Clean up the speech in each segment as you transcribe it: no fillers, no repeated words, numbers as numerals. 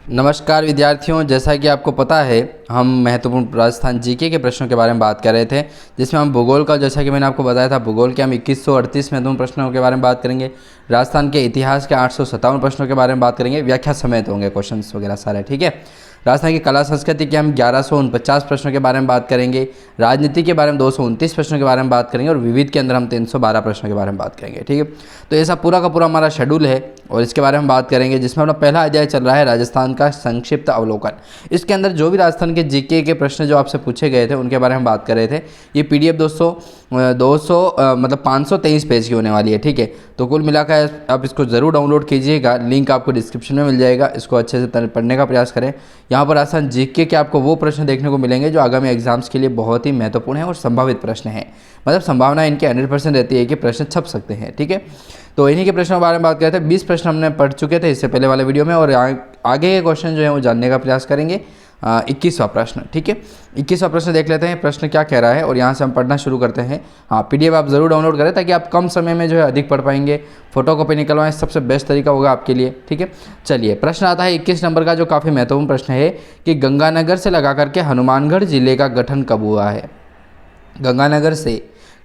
नमस्कार विद्यार्थियों, जैसा कि आपको पता है हम महत्वपूर्ण राजस्थान जीके के प्रश्नों के बारे में बात कर रहे थे, जिसमें हम भूगोल का, जैसा कि मैंने आपको बताया था, भूगोल के हम 2138 महत्वपूर्ण प्रश्नों के बारे में बात करेंगे। राजस्थान के इतिहास के 857 प्रश्नों के बारे में बात करेंगे, व्याख्या समेत होंगे क्वेश्चन वगैरह सारे, ठीक है। राजस्थान की कला संस्कृति के हम 1149 प्रश्नों के बारे में बात करेंगे। राजनीति के बारे में 229 प्रश्नों के बारे में बात करेंगे और विविध के अंदर हम 312 प्रश्नों के बारे में बात करेंगे, ठीक है। तो ऐसा पूरा का पूरा हमारा शेड्यूल है और इसके बारे में बात करेंगे, जिसमें अपना पहला अध्याय चल रहा है राजस्थान का संक्षिप्त अवलोकन। इसके अंदर जो भी राजस्थान के जीके के प्रश्न जो आपसे पूछे गए थे उनके बारे में बात कर रहे थे। ये पीडीएफ दोस्तों 523 पेज की होने वाली है, ठीक है। तो कुल मिलाकर आप इसको ज़रूर डाउनलोड कीजिएगा, लिंक आपको डिस्क्रिप्शन में मिल जाएगा। इसको अच्छे से पढ़ने का प्रयास करें। यहाँ पर राजस्थान जीके के आपको वो प्रश्न देखने को मिलेंगे जो आगामी एग्जाम्स के लिए बहुत ही महत्वपूर्ण है और संभावित प्रश्न हैं। मतलब संभावना इनकी 100% रहती है कि प्रश्न छप सकते हैं, ठीक है। तो इन्हीं के प्रश्नों के बारे में बात करते हैं। 20 प्रश्न हमने पढ़ चुके थे इससे पहले वाले वीडियो में, और आगे के क्वेश्चन जो है वो जानने का प्रयास करेंगे। 21वां प्रश्न, ठीक है। 21वां प्रश्न देख लेते हैं, प्रश्न क्या कह रहा है और यहाँ से हम पढ़ना शुरू करते हैं। हाँ, पीडीएफ आप ज़रूर डाउनलोड करें ताकि आप कम समय में जो है अधिक पढ़ पाएंगे। फोटोकॉपी निकलवाएं, सबसे बेस्ट तरीका होगा आपके लिए, ठीक है। चलिए, प्रश्न आता है 21 नंबर का, जो काफ़ी महत्वपूर्ण प्रश्न है कि गंगानगर से लगा करके हनुमानगढ़ जिले का गठन कब हुआ है।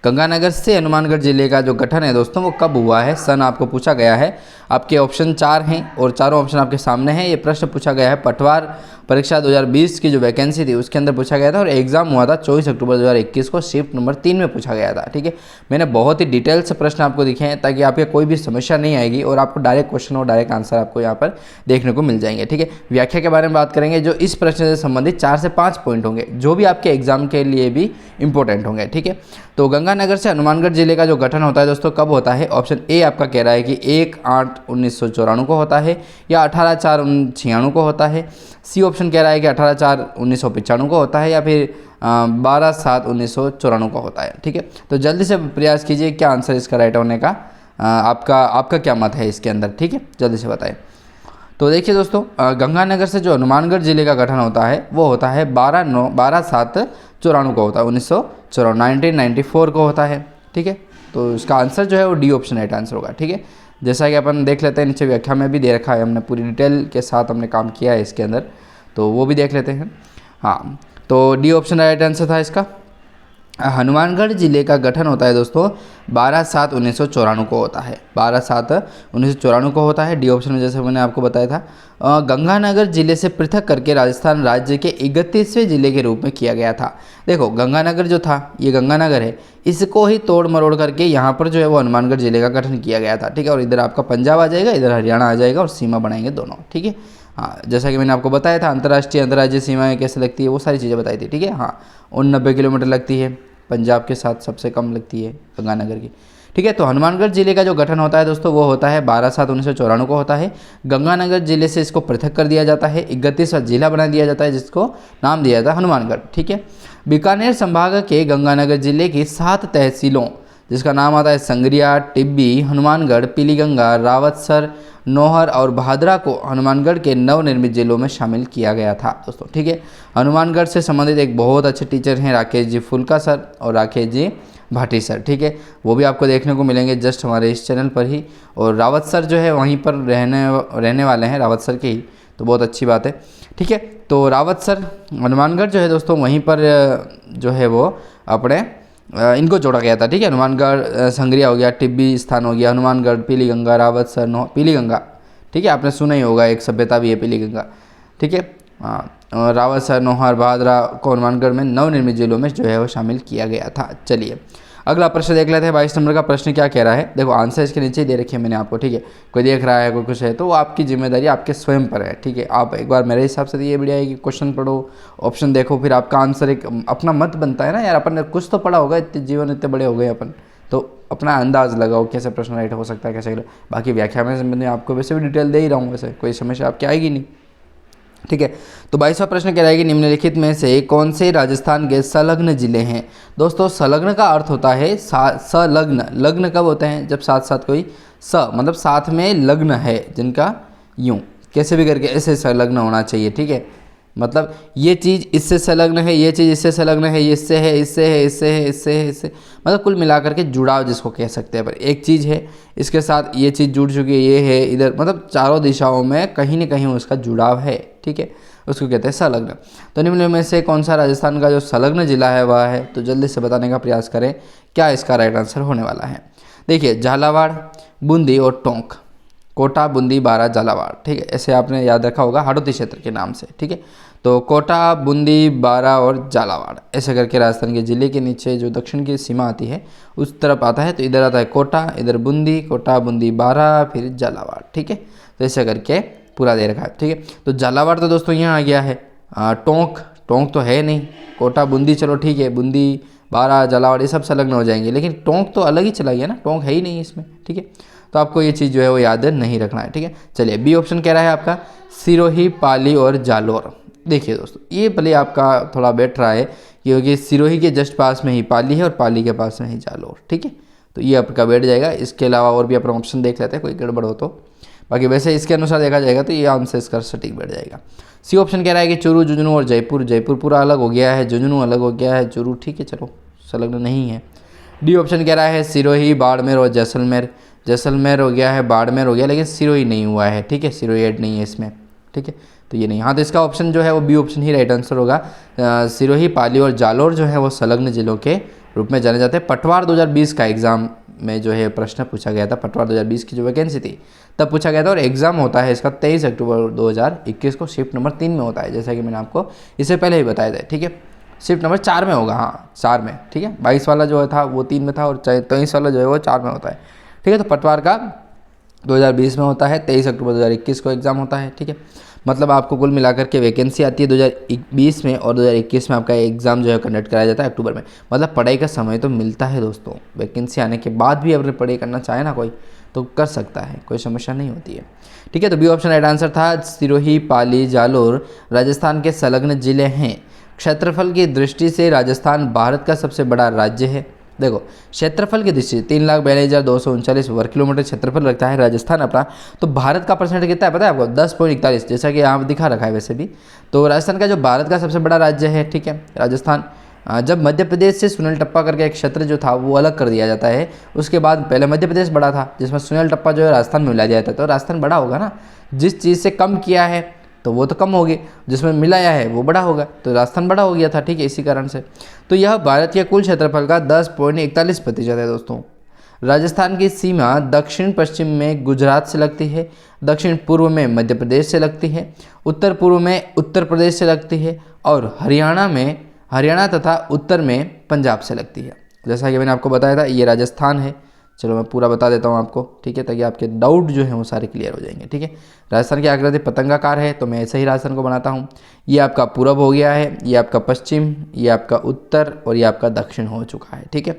गंगानगर से हनुमानगढ़ जिले का जो गठन है दोस्तों वो कब हुआ है, सन आपको पूछा गया है। आपके ऑप्शन 4 हैं और चारों ऑप्शन आपके सामने हैं। ये प्रश्न पूछा गया है पटवार परीक्षा 2020 की जो वैकेंसी थी उसके अंदर पूछा गया था और एग्जाम हुआ था 24 अक्टूबर 2021 को, शिफ्ट नंबर 3 में पूछा गया था, ठीक है। मैंने बहुत ही डिटेल से प्रश्न आपको दिखे हैं ताकि आपके कोई भी समस्या नहीं आएगी और आपको डायरेक्ट क्वेश्चन और डायरेक्ट आंसर आपको यहाँ पर देखने को मिल जाएंगे, ठीक है। व्याख्या के बारे में बात करेंगे, जो इस प्रश्न से संबंधित 4 से 5 पॉइंट होंगे जो भी आपके एग्जाम के लिए भी इंपॉर्टेंट होंगे, ठीक है। तो गंगानगर से हनुमानगढ़ जिले का जो गठन होता है दोस्तों कब होता है, ऑप्शन ए आपका कह रहा है कि 1/8/1994 को होता है या 18/4/96 को होता है। सी ऑप्शन कह रहा है कि 18/4/1995 को होता है या फिर 12/7/1994 को होता है, ठीक है। तो जल्दी से प्रयास कीजिए क्या आंसर इसका राइट होने का आपका क्या मत है इसके अंदर, ठीक है, जल्दी से बताएं। तो देखिए दोस्तों, गंगानगर से जो हनुमानगढ़ जिले का गठन होता है वो होता है 12/7/94 को होता है, 1994 को होता है, ठीक है। तो इसका आंसर जो है वो डी ऑप्शन राइट आंसर होगा, ठीक है। जैसा कि अपन देख लेते हैं, नीचे व्याख्या में भी दे रखा है, हमने पूरी डिटेल के साथ हमने काम किया है इसके अंदर, तो वो भी देख लेते हैं। हाँ, तो डी ऑप्शन राइट आंसर था इसका। हनुमानगढ़ जिले का गठन होता है दोस्तों 12/7/1994 को होता है, 12/7/1994 को होता है। डी ऑप्शन में जैसे मैंने आपको बताया था। गंगानगर जिले से पृथक करके राजस्थान राज्य के 31वें जिले के रूप में किया गया था। देखो, गंगानगर जो था ये गंगानगर है, इसको ही तोड़ मरोड़ करके यहाँ पर जो है वो हनुमानगढ़ जिले का गठन किया गया था, ठीक है। और इधर आपका पंजाब आ जाएगा, इधर हरियाणा आ जाएगा और सीमा बनाएंगे दोनों, ठीक है। हाँ, जैसा कि मैंने आपको बताया था अंतर्राष्ट्रीय अंतर्राज्यीय सीमाएँ कैसे लगती है वो सारी चीज़ें बताई थी, ठीक है। हाँ, 90 किलोमीटर लगती है, पंजाब के साथ सबसे कम लगती है गंगानगर की, ठीक है। तो हनुमानगढ़ जिले का जो गठन होता है दोस्तों वो होता है 12/7/1994 को होता है। गंगानगर जिले से इसको पृथक कर दिया जाता है, 31वां जिला बना दिया जाता है जिसको नाम दिया जाता है हनुमानगढ़, ठीक है। बीकानेर संभाग के गंगानगर जिले की 7 तहसीलों जिसका नाम आता है संगरिया, टिब्बी, हनुमानगढ़, पीलीगंगा, रावतसर, नौहर और भादरा को हनुमानगढ़ के नवनिर्मित जिलों में शामिल किया गया था दोस्तों, ठीक है। हनुमानगढ़ से संबंधित एक बहुत अच्छे टीचर हैं राकेश जी फुल्का सर और राकेश जी भाटी सर, ठीक है। वो भी आपको देखने को मिलेंगे जस्ट हमारे इस चैनल पर ही। और रावत सर जो है वहीं पर रहने वाले हैं, रावत सर के ही, तो बहुत अच्छी बात है, ठीक है। तो रावत सर हनुमानगढ़ जो है दोस्तों वहीं पर जो है वो अपने इनको जोड़ा गया था, ठीक है। हनुमानगढ़ संगरिया हो गया, टिब्बी स्थान हो गया, हनुमानगढ़, पीलीगंगा, रावतसर, पीलीगंगा, ठीक है, आपने सुना ही होगा, एक सभ्यता भी है पीलीगंगा, ठीक है। रावतसर, नौहर, भादरा को हनुमानगढ़ में नवनिर्मित जिलों में जो है वो शामिल किया गया था। चलिए, अगला प्रश्न देख लेते हैं। 22 नंबर का प्रश्न क्या कह रहा है, देखो आंसर इसके नीचे ही दे रखे हैं मैंने आपको, ठीक है। कोई देख रहा है कोई कुछ है तो वो आपकी जिम्मेदारी आपके स्वयं पर है, ठीक है। आप एक बार मेरे हिसाब से ये बढ़िया है कि क्वेश्चन पढ़ो, ऑप्शन देखो, फिर आपका आंसर एक अपना मत बनता है ना यार। अपन ने कुछ तो पढ़ा होगा, इतने जीवन इतने बड़े हो गए अपन, तो अपना अंदाज लगाओ कैसे प्रश्न राइट हो सकता है कैसे। बाकी व्याख्या में मैंने आपको वैसे भी डिटेल दे ही रहा हूँ, वैसे कोई समस्या आपकी आएगी नहीं, ठीक है। तो 22वां प्रश्न कह रहा है कि निम्नलिखित में से कौन से राजस्थान के संलग्न जिले हैं। दोस्तों, संलग्न का अर्थ होता है संलग्न। लग्न कब होते हैं, जब साथ साथ कोई मतलब साथ में लग्न है जिनका यूं कैसे भी करके ऐसे संलग्न होना चाहिए, ठीक है। मतलब ये चीज़ इससे संलग्न है, ये चीज़ इससे संलग्न है, ये इससे है, इससे है, इससे है, इससे है, इससे, मतलब कुल मिलाकर के जुड़ाव जिसको कह सकते हैं। पर एक चीज़ है इसके साथ ये चीज़ जुड़ चुकी है, ये है इधर, मतलब चारों दिशाओं में कहीं ना कहीं उसका जुड़ाव है, ठीक है, उसको कहते हैं संलग्न। तो निम्न में से कौन सा राजस्थान का जो संलग्न जिला है वह है, तो जल्दी से बताने का प्रयास करें क्या इसका राइट आंसर होने वाला है। देखिए झालावाड़, बूंदी और टोंक, कोटा, बूंदी, बारा, झालावाड़, ठीक है, ऐसे आपने याद रखा होगा हाड़ौती क्षेत्र के नाम से, ठीक है। तो कोटा, बूंदी, बारा और झालावाड़ ऐसे करके राजस्थान के ज़िले के नीचे जो दक्षिण की सीमा आती है उस तरफ आता है। तो इधर आता है कोटा, इधर बूंदी, कोटा, बूंदी, बारा, फिर झालावाड़, ठीक है। तो ऐसे करके पूरा दे रखा है, ठीक है। तो झालावाड़ तो दोस्तों यहाँ आ गया है। टोंक, टोंक तो है नहीं। कोटा, बूंदी चलो ठीक है, बूंदी, बारा, झालावाड़ ये सब संलग्न हो जाएंगे, लेकिन टोंक तो अलग ही चला गया ना, टोंक है ही नहीं इसमें, ठीक है। तो आपको ये चीज़ जो है वो याद नहीं रखना है, ठीक है। चलिए बी ऑप्शन कह रहा है आपका सिरोही, पाली और जालोर। देखिए दोस्तों ये भले आपका थोड़ा बैठ रहा है क्योंकि सिरोही के जस्ट पास में ही पाली है और पाली के पास में ही जालोर, ठीक है। तो ये आपका बैठ जाएगा। इसके अलावा और भी अपना ऑप्शन देख लेते हैं, कोई गड़बड़ हो तो। बाकी वैसे इसके अनुसार देखा जाएगा तो ये आंसर इसका सटीक बैठ जाएगा। सी ऑप्शन कह रहा है कि चूरू, झुंझुनू और जयपुर। जयपुर पूरा अलग हो गया है, झुंझुनू अलग हो गया है, चूरू ठीक है चलो संलग्न नहीं है। डी ऑप्शन कह रहा है सिरोही, बाड़मेर और जैसलमेर। जैसलमेर हो गया है, बाड़मेर हो गया, लेकिन सिरोही नहीं हुआ है, ठीक है, सिरोही ऐड नहीं है इसमें, ठीक है। तो ये नहीं, हाँ तो इसका ऑप्शन जो है वो बी ऑप्शन ही राइट आंसर होगा। सिरोही, पाली और जालोर जो है वो संलग्न जिलों के रूप में जाने जाते हैं। पटवार 2020 का एग्जाम में जो है प्रश्न पूछा गया था, पटवार 2020 की जो वैकेंसी थी तब पूछा गया था, और एग्जाम होता है इसका 23 अक्टूबर 2021 को, शिफ्ट नंबर 3 में होता है, जैसा कि मैंने आपको इससे पहले ही बताया था, ठीक है। शिफ्ट नंबर 4 में होगा, हाँ 4 में, ठीक है। 22 वाला जो था वो 3 में था और 23 वाला जो है वो 4 में होता है, ठीक है। तो पटवार का 2020 में होता है, 23 अक्टूबर 2021 को एग्ज़ाम होता है, ठीक है। मतलब आपको कुल मिलाकर के वैकेंसी आती है 2020 में और 2021 में आपका एग्ज़ाम जो है कंडक्ट कराया जाता है अक्टूबर में। मतलब पढ़ाई का समय तो मिलता है दोस्तों, वैकेंसी आने के बाद भी अगर पढ़ाई करना चाहे ना कोई तो कर सकता है, कोई समस्या नहीं होती है, ठीक है। तो बी ऑप्शन राइट आंसर था। सिरोही, पाली, जालोर राजस्थान के संलग्न जिले हैं। क्षेत्रफल की दृष्टि से राजस्थान भारत का सबसे बड़ा राज्य है। देखो क्षेत्रफल की दृष्टि से 3,42,239 वर्ग किलोमीटर क्षेत्रफल रखता है राजस्थान अपना। तो भारत का परसेंट कितना है पता है आपको? 10.41, जैसा कि यहाँ दिखा रखा है वैसे भी। तो राजस्थान का जो भारत का सबसे बड़ा राज्य है, ठीक है, राजस्थान। जब मध्य प्रदेश से सुनील टप्पा करके एक क्षेत्र जो था वो अलग कर दिया जाता है, उसके बाद पहले मध्य प्रदेश बड़ा था जिसमें सुनील टप्पा जो है राजस्थान में मिला दिया जाता है। तो राजस्थान बड़ा होगा ना, जिस चीज़ से कम किया है तो वो तो कम होगी, जिसमें मिलाया है वो बड़ा होगा, तो राजस्थान बड़ा हो गया था, ठीक है, इसी कारण से। तो यह भारत के कुल क्षेत्रफल का 10.41% है दोस्तों। राजस्थान की सीमा दक्षिण पश्चिम में गुजरात से लगती है, दक्षिण पूर्व में मध्य प्रदेश से लगती है, उत्तर पूर्व में उत्तर प्रदेश से लगती है, और हरियाणा तथा उत्तर में पंजाब से लगती है। जैसा कि मैंने आपको बताया था ये राजस्थान है। चलो मैं पूरा बता देता हूँ आपको, ठीक है, ताकि आपके डाउट जो है वो सारे क्लियर हो जाएंगे, ठीक है। राजस्थान की आकृति पतंगाकार है, तो मैं ऐसे ही राजस्थान को बनाता हूँ। ये आपका पूरब हो गया है, ये आपका पश्चिम, ये आपका उत्तर और ये आपका दक्षिण हो चुका है, ठीक है।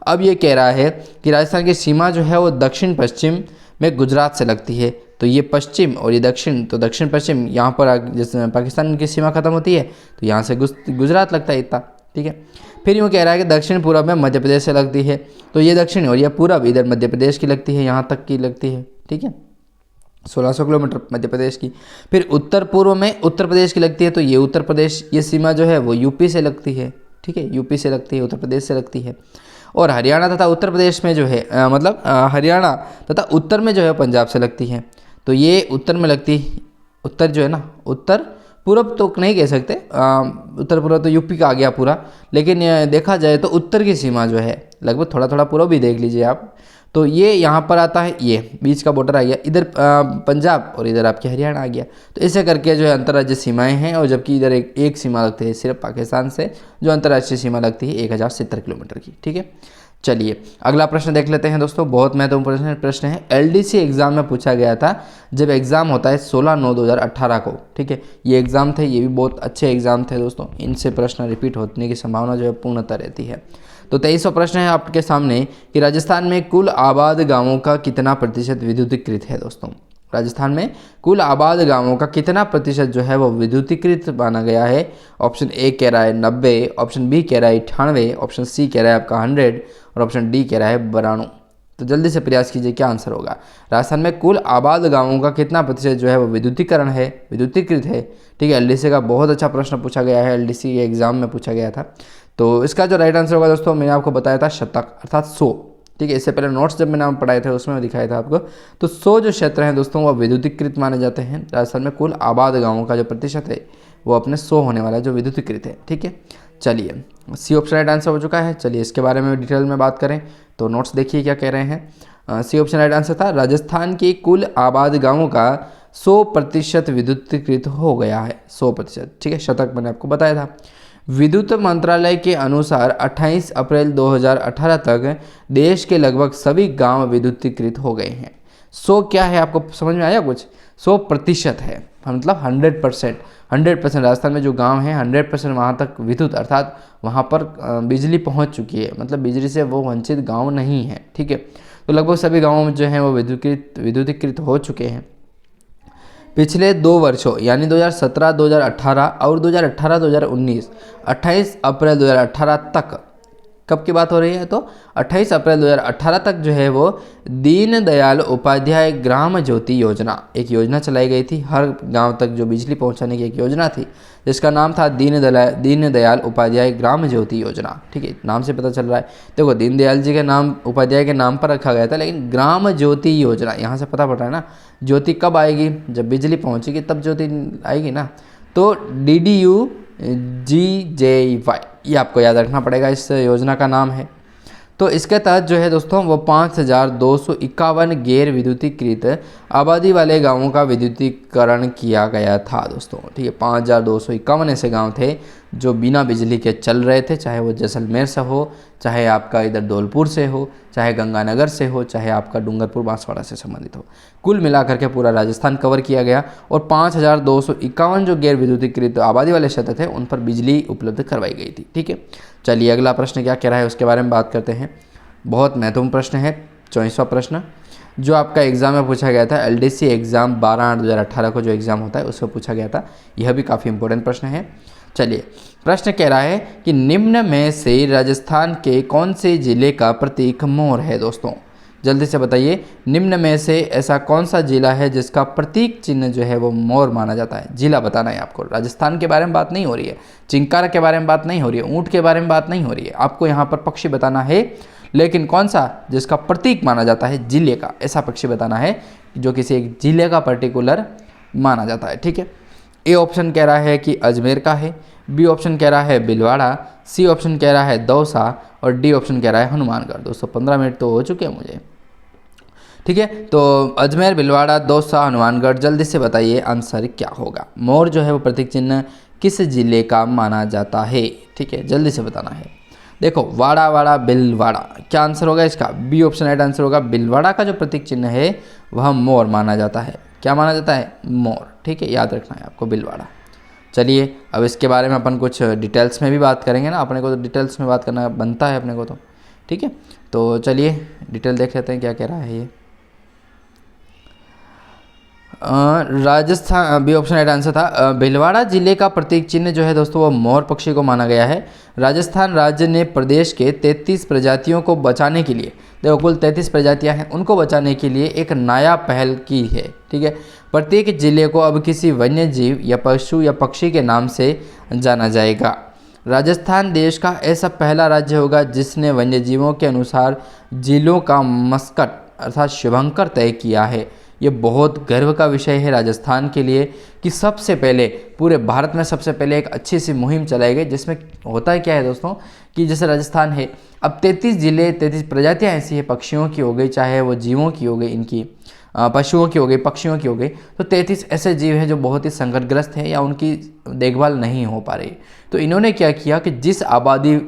अब ये कह रहा है कि राजस्थान की सीमा जो है वो दक्षिण पश्चिम में गुजरात से लगती है। तो ये पश्चिम और ये दक्षिण, तो दक्षिण पश्चिम यहाँ पर जैसे पाकिस्तान की सीमा खत्म होती है तो यहाँ से गुजरात लगता है इतना, ठीक है। फिर यूँ कह रहा है कि दक्षिण पूर्व में मध्य प्रदेश से लगती है, तो ये दक्षिण और ये पूरब इधर मध्य प्रदेश की लगती है, यहाँ तक की लगती है, ठीक है, 1600 किलोमीटर मध्य प्रदेश की। फिर उत्तर पूर्व में उत्तर प्रदेश की लगती है, तो ये उत्तर प्रदेश, ये सीमा जो है वो यूपी से लगती है, ठीक है, यूपी से लगती है, उत्तर प्रदेश से लगती है। और हरियाणा तथा उत्तर प्रदेश में जो है हरियाणा तथा उत्तर में जो है पंजाब से लगती है। तो ये उत्तर में लगती, उत्तर जो है ना, उत्तर पूरब तो नहीं कह सकते, उत्तर पूर्व तो यूपी का आ गया पूरा, लेकिन देखा जाए तो उत्तर की सीमा जो है लगभग थोड़ा थोड़ा पूर्व भी देख लीजिए आप, तो ये यहाँ पर आता है, ये बीच का बॉर्डर आ गया, इधर पंजाब और इधर आपके हरियाणा आ गया। तो ऐसे करके जो है अंतर्राज्यीय सीमाएं हैं, और जबकि इधर एक सीमा लगती है सिर्फ पाकिस्तान से, जो अंतर्राष्ट्रीय सीमा लगती है 1070 किलोमीटर की, ठीक है। चलिए अगला प्रश्न देख लेते हैं दोस्तों, बहुत महत्वपूर्ण प्रश्न है। एलडीसी एग्जाम में पूछा गया था, जब एग्ज़ाम होता है 16/9/2018 को, ठीक है, ये एग्ज़ाम थे, ये भी बहुत अच्छे एग्जाम थे दोस्तों, इनसे प्रश्न रिपीट होने की संभावना जो है पूर्णतः रहती है। तो 23वां प्रश्न है आपके सामने कि राजस्थान में कुल आबाद गांवों का कितना प्रतिशत विद्युतीकृत है दोस्तों। राजस्थान में कुल आबाद गांवों का कितना प्रतिशत जो है वो विद्युतीकृत माना गया है। ऑप्शन ए कह रहा है 90, ऑप्शन बी कह रहा है 98, ऑप्शन सी कह रहा है आपका 100 और ऑप्शन डी कह रहा है 92। तो जल्दी से प्रयास कीजिए क्या आंसर होगा। राजस्थान में कुल आबाद गाँवों का कितना प्रतिशत जो है वो विद्युतीकरण है, विद्युतीकृत है। ठीक है, एलडीसी का बहुत अच्छा प्रश्न पूछा गया है, एलडीसी के एग्जाम में पूछा गया था। तो इसका जो राइट आंसर होगा दोस्तों, मैंने आपको बताया था शतक अर्थात 100। ठीक है, इससे पहले नोट्स जब मैंने पढ़ाए थे उसमें मैं दिखाया था आपको। तो 100 जो क्षेत्र हैं दोस्तों वो विद्युतीकृत माने जाते हैं। राजस्थान में कुल आबाद गाँवों का जो प्रतिशत है वो अपने 100 होने वाला है जो विद्युतीकृत है। ठीक है, चलिए सी ऑप्शन राइट आंसर हो चुका है। चलिए इसके बारे में डिटेल में बात करें तो नोट्स देखिए क्या कह रहे हैं। सी ऑप्शन राइट आंसर था राजस्थान के कुल आबाद गाँवों का 100% विद्युतीकृत हो गया है, 100%। ठीक है, शतक मैंने आपको बताया था। विद्युत मंत्रालय के अनुसार 28 अप्रैल 2018 तक देश के लगभग सभी गांव विद्युतीकृत हो गए हैं। 100 क्या है आपको समझ में आया कुछ? 100% है, मतलब 100%। राजस्थान में जो गांव हैं 100% वहाँ तक विद्युत अर्थात वहाँ पर बिजली पहुँच चुकी है, मतलब बिजली से वो वंचित गाँव नहीं है। ठीक है, तो लगभग सभी गाँवों में जो हैं वो विद्युतीकृत हो चुके हैं। पिछले 2 वर्षों यानी 2017, 2018 और 2018-2019, 28 अप्रैल 2018 तक, कब की बात हो रही है तो 28 अप्रैल 2018 तक जो है वो दीनदयाल उपाध्याय ग्राम ज्योति योजना, एक योजना चलाई गई थी हर गांव तक जो बिजली पहुंचाने की एक योजना थी, जिसका नाम था दीनदयाल उपाध्याय ग्राम ज्योति योजना। ठीक है, नाम से पता चल रहा है। देखो दीनदयाल जी के नाम उपाध्याय के नाम पर रखा गया था, लेकिन ग्राम ज्योति योजना यहाँ से पता पड़ रहा है ना, ज्योति कब आएगी? जब बिजली पहुँचेगी तब ज्योति आएगी ना। तो DDU-GJY ये आपको याद रखना पड़ेगा, इस योजना का नाम है। तो इसके तहत जो है दोस्तों वो 5251 गैर विद्युतीकृत आबादी वाले गांवों का विद्युतीकरण किया गया था दोस्तों। ठीक है, 5251 ऐसे गांव थे जो बिना बिजली के चल रहे थे, चाहे वो जैसलमेर से हो, चाहे आपका इधर धौलपुर से हो, चाहे गंगानगर से हो, चाहे आपका डूंगरपुर बांसवाड़ा से संबंधित हो। कुल मिलाकर के पूरा राजस्थान कवर किया गया और 5251 जो गैर विद्युतीकृत आबादी वाले क्षेत्र थे उन पर बिजली उपलब्ध करवाई गई थी। ठीक है, चलिए अगला प्रश्न क्या कह रहा है उसके बारे में बात करते हैं। बहुत महत्वपूर्ण प्रश्न है, 24वां प्रश्न जो आपका एग्जाम में पूछा गया था, एलडीसी एग्जाम 12/8/2018 को जो एग्जाम होता है उसमें पूछा गया था। यह भी काफ़ी इंपॉर्टेंट प्रश्न है। चलिए प्रश्न कह रहा है कि निम्न में से राजस्थान के कौन से जिले का प्रतीक मोर है? दोस्तों जल्दी से बताइए, निम्न में से ऐसा कौन सा जिला है जिसका प्रतीक चिन्ह जो है वो मोर माना जाता है? जिला बताना है आपको। राजस्थान के बारे में बात नहीं हो रही है, चिंकारा के बारे में बात नहीं हो रही है, ऊँट के बारे में बात नहीं हो रही है, आपको यहाँ पर पक्षी बताना है, लेकिन कौन सा जिसका प्रतीक माना जाता है जिले का, ऐसा पक्षी बताना है जो किसी एक जिले का पर्टिकुलर माना जाता है। ठीक है, ए ऑप्शन कह रहा है कि अजमेर का है, बी ऑप्शन कह रहा है भीलवाड़ा, सी ऑप्शन कह रहा है दौसा और डी ऑप्शन कह रहा है हनुमानगढ़। दोस्तों 15 मिनट तो हो चुके हैं मुझे। ठीक है, तो अजमेर, भीलवाड़ा, दौसा, हनुमानगढ़, जल्दी से बताइए आंसर क्या होगा। मोर जो है वो प्रतीक चिन्ह किस जिले का माना जाता है? ठीक है, जल्दी से बताना है। देखो वाड़ा भीलवाड़ा, क्या आंसर होगा इसका? बी ऑप्शन राइट आंसर होगा। भीलवाड़ा का जो प्रतीक चिन्ह है वह मोर माना जाता है। क्या माना जाता है? मोर। ठीक है, याद रखना है आपको भीलवाड़ा। चलिए अब इसके बारे में अपन कुछ डिटेल्स में भी बात करेंगे ना, अपने को तो डिटेल्स में बात करना बनता है अपने को तो। ठीक है, तो चलिए डिटेल देख लेते हैं क्या कह रहा है ये। Rajasthan, B option right answer था। भीलवाड़ा जिले का प्रतीक चिन्ह जो है दोस्तों वो मोर पक्षी को माना गया है। राजस्थान राज्य ने प्रदेश के 33 प्रजातियों को बचाने के लिए, देखो कुल 33 प्रजातियां हैं, उनको बचाने के लिए एक नया पहल की है। ठीक है, प्रत्येक जिले को अब किसी वन्य जीव या पशु या पक्षी के नाम से जाना जाएगा। राजस्थान देश का ऐसा पहला राज्य होगा जिसने वन्य जीवों के अनुसार जिलों का मस्कट अर्थात शुभंकर तय किया है। ये बहुत गर्व का विषय है राजस्थान के लिए कि सबसे पहले पूरे भारत में सबसे पहले एक अच्छी सी मुहिम चलाई गई, जिसमें होता है क्या है दोस्तों कि जैसे राजस्थान है, अब 33 जिले, 33 प्रजातियां ऐसी है, पक्षियों की हो गई, चाहे वो जीवों की हो गई, इनकी पशुओं की हो गई, पक्षियों की हो गई, तो 33 ऐसे जीव हैं जो बहुत ही संकटग्रस्त हैं या उनकी देखभाल नहीं हो पा रही। तो इन्होंने क्या किया कि जिस आबादी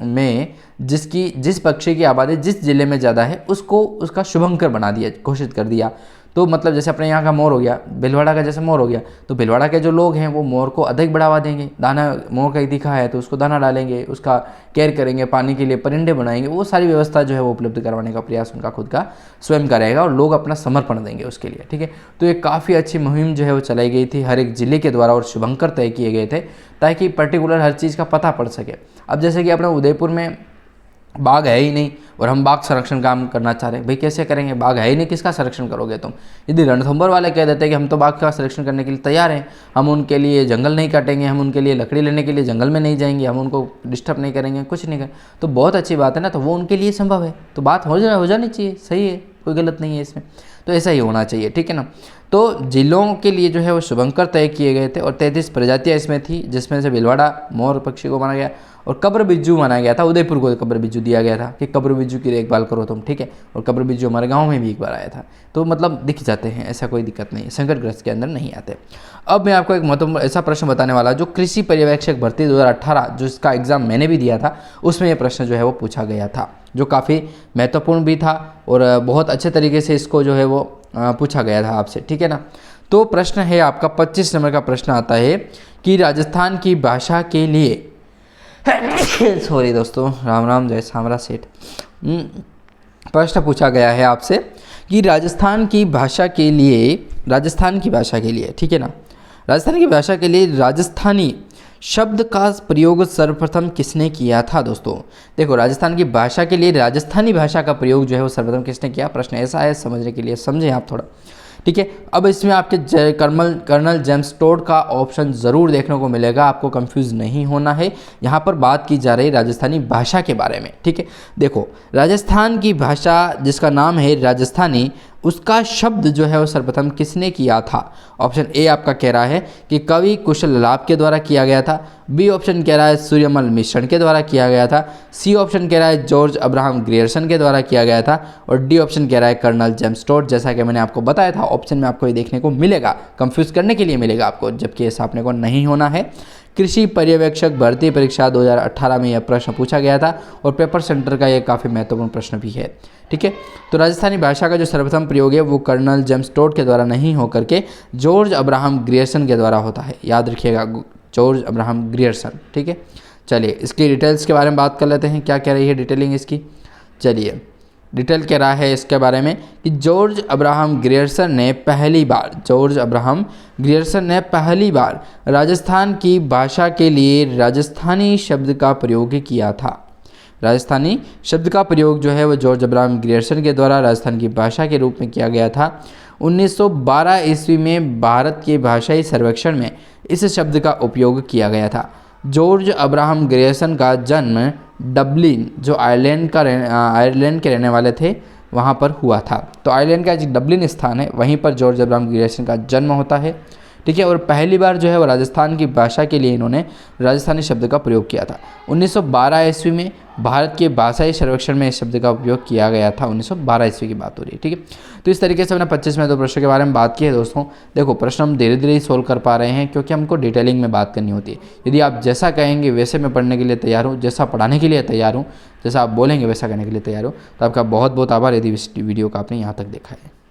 में जिस पक्षी की आबादी जिस जिले में ज़्यादा है उसको उसका शुभंकर बना दिया, घोषित कर दिया। तो मतलब जैसे अपने यहाँ का मोर हो गया, भीलवाड़ा का जैसे मोर हो गया, तो भीलवाड़ा के जो लोग हैं वो मोर को अधिक बढ़ावा देंगे। दाना मोर का दिखा है तो उसको दाना डालेंगे, उसका केयर करेंगे, पानी के लिए परिंदे बनाएंगे, वो सारी व्यवस्था जो है वो उपलब्ध करवाने का प्रयास उनका खुद का स्वयं का रहेगा और लोग अपना समर्पण देंगे उसके लिए। ठीक है, तो एक काफ़ी अच्छी मुहिम जो है वो चलाई गई थी हर एक जिले के द्वारा और शुभंकर तय किए गए थे ताकि पर्टिकुलर हर चीज़ का पता पड़ सके। अब जैसे कि अपने उदयपुर में बाघ है ही नहीं और हम बाघ संरक्षण काम करना चाह रहे हैं, भाई कैसे करेंगे, बाघ है ही नहीं, किसका संरक्षण करोगे तुम। यदि रणथंभौर वाले कह देते हैं कि हम तो बाघ का संरक्षण करने के लिए तैयार हैं, हम उनके लिए जंगल नहीं काटेंगे, हम उनके लिए लकड़ी लेने के लिए जंगल में नहीं जाएंगे, हम उनको डिस्टर्ब नहीं करेंगे, कुछ नहीं करेंगे, तो बहुत अच्छी बात है ना, तो वो उनके लिए संभव है, तो बात हो जानी चाहिए, सही है, कोई गलत नहीं है इसमें, तो ऐसा ही होना चाहिए, ठीक है ना। तो जिलों के लिए जो है वो शुभंकर तय किए गए थे और 33 प्रजातियाँ इसमें थी, जिसमें से भिलवाड़ा मोर पक्षी को माना गया और कब्र बिज्जू माना गया था, उदयपुर को कब्र बिज्जू दिया गया था कि कब्र बिज्जू की देखभाल करो तुम, ठीक है। और कब्र बिज्जू हमारे गांव में भी एक बार आया था, तो मतलब दिख जाते हैं, ऐसा कोई दिक्कत नहीं है, संकटग्रस्त के अंदर नहीं आते। अब मैं आपको एक महत्वपूर्ण ऐसा प्रश्न बताने वाला जो कृषि पर्यवेक्षक भर्ती 2018 जो इसका एग्ज़ाम मैंने भी दिया था, उसमें यह प्रश्न जो है वो पूछा गया था, जो काफ़ी महत्वपूर्ण भी था और बहुत अच्छे तरीके से इसको जो है वो पूछा गया था आपसे, ठीक है ना। तो प्रश्न है आपका 25 नंबर का प्रश्न आता है कि राजस्थान की भाषा के लिए सॉरी दोस्तों, राम राम जय सामरा सेठ। प्रश्न पूछा गया है आपसे कि राजस्थान की भाषा के लिए ठीक है ना, राजस्थान की भाषा के लिए राजस्थानी शब्द का प्रयोग सर्वप्रथम किसने किया था दोस्तों। देखो, राजस्थान की भाषा के लिए राजस्थानी भाषा का प्रयोग जो है वो सर्वप्रथम किसने किया, प्रश्न ऐसा है, समझने के लिए समझें आप थोड़ा, ठीक है। अब इसमें आपके कर्नल जेम्स टोड का ऑप्शन ज़रूर देखने को मिलेगा, आपको कंफ्यूज नहीं होना है, यहाँ पर बात की जा रही राजस्थानी भाषा के बारे में, ठीक है। देखो, राजस्थान की भाषा जिसका नाम है राजस्थानी, उसका शब्द जो है वो सर्वप्रथम किसने किया था। ऑप्शन ए आपका कह रहा है कि कवि कुशल लाभ के द्वारा किया गया था, बी ऑप्शन कह रहा है सूर्यमल मिश्रण के द्वारा किया गया था, सी ऑप्शन कह रहा है जॉर्ज अब्राहम ग्रियर्सन के द्वारा किया गया था और डी ऑप्शन कह रहा है कर्नल जेम्स टोड। जैसा कि मैंने आपको बताया था, ऑप्शन में आपको ये देखने को मिलेगा, कंफ्यूज करने के लिए मिलेगा आपको, जबकि ऐसा अपने को नहीं होना है। कृषि पर्यवेक्षक भर्ती परीक्षा 2018 में यह प्रश्न पूछा गया था और पेपर सेंटर का यह काफ़ी महत्वपूर्ण प्रश्न भी है, ठीक है। तो राजस्थानी भाषा का जो सर्वप्रथम प्रयोग है वो कर्नल जेम्स टोड के द्वारा नहीं होकर के जॉर्ज अब्राहम ग्रियर्सन के द्वारा होता है, याद रखिएगा, जॉर्ज अब्राहम ग्रियर्सन, ठीक है। चलिए इसकी डिटेल्स के बारे में बात कर लेते हैं, क्या कह रही है डिटेलिंग इसकी। चलिए, डिटेल कह रहा है इसके बारे में कि जॉर्ज अब्राहम ग्रियर्सन ने पहली बार राजस्थान की भाषा के लिए राजस्थानी शब्द का प्रयोग किया था। राजस्थानी शब्द का प्रयोग जो है वो जॉर्ज अब्राहम ग्रियर्सन के द्वारा राजस्थान की भाषा के रूप में किया गया था। 1912 ईस्वी में भारत के भाषाई सर्वेक्षण में इस शब्द का उपयोग किया गया था। जॉर्ज अब्राहम ग्रियर्सन का जन्म डबलिन, जो आयरलैंड के रहने वाले थे, वहाँ पर हुआ था। तो आयरलैंड का जो डबलिन स्थान है वहीं पर जॉर्ज अब्राहम ग्रियर्सन का जन्म होता है, ठीक है। और पहली बार जो है वो राजस्थान की भाषा के लिए इन्होंने राजस्थानी शब्द का प्रयोग किया था। 1912 ईस्वी में भारत के भाषाई सर्वेक्षण में इस शब्द का उपयोग किया गया था। 1912 ईस्वी की बात हो रही है, ठीक है। तो इस तरीके से हमने 25 में 2 प्रश्नों के बारे में बात की है दोस्तों। देखो, प्रश्न हम धीरे धीरे ही सोल्व कर पा रहे हैं क्योंकि हमको डिटेलिंग में बात करनी होती है। यदि आप जैसा कहेंगे वैसे मैं पढ़ने के लिए तैयार हूँ, जैसा पढ़ाने के लिए तैयार हूँ, जैसा आप बोलेंगे वैसा करने के लिए तैयार हूँ। तो आपका बहुत बहुत आभार यदि इस वीडियो को आपने यहाँ तक देखा है।